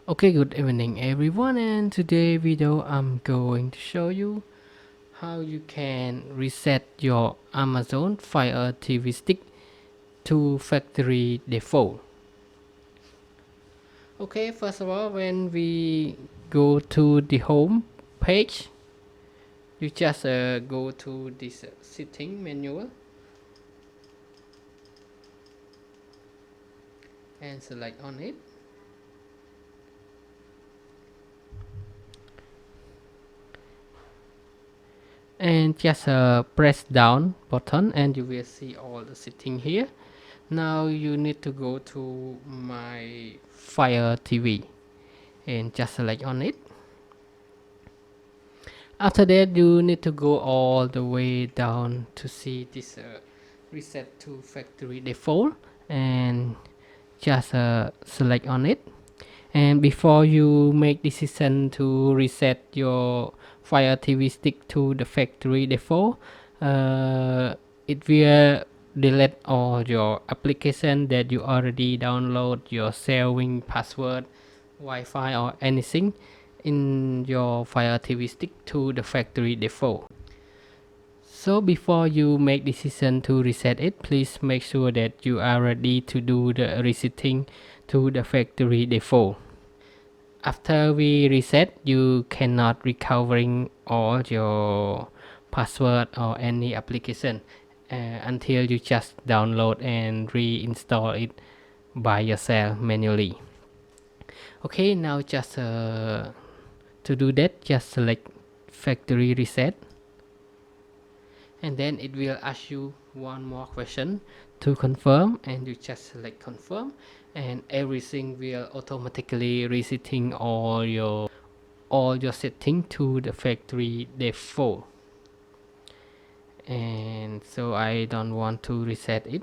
Okay, good evening everyone, and today video I'm going to show you how you can reset your Amazon Fire TV stick to factory default. Okay, first of all, when we go to the home page, you just go to this setting menu and select on it. And just press down button and you will see all the setting here. Now you need to go to my Fire TV and just select on it. After that, you need to go all the way down to see this reset to factory default and just select on it. And before you make decision to reset your Fire TV stick to the factory default, it will delete all your application that you already download, your saving password, Wi-Fi or anything in your Fire TV stick to the factory default. So before you make decision to reset it, please make sure that you are ready to do the resetting to the factory default. After we reset, you cannot recovering all your password or any application until you just download and reinstall it by yourself manually. Okay, now just to do that, just select factory reset, and then it will ask you one more question to confirm, and you just select confirm, and everything will automatically resetting all your setting to the factory default. And so I don't want to reset it.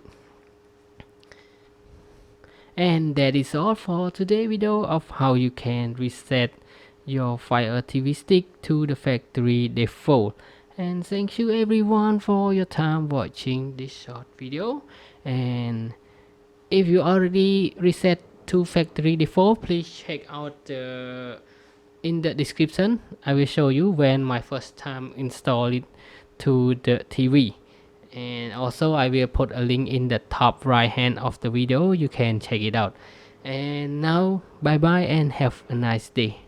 And that is all for today's video of how you can reset your Fire TV stick to the factory default. And thank you everyone for your time watching this short video. And if you already reset to factory default, please check out in the description. I will show you when my first time install it to the TV. And also I will put a link in the top right hand of the video, you can check it out. And now bye bye and have a nice day.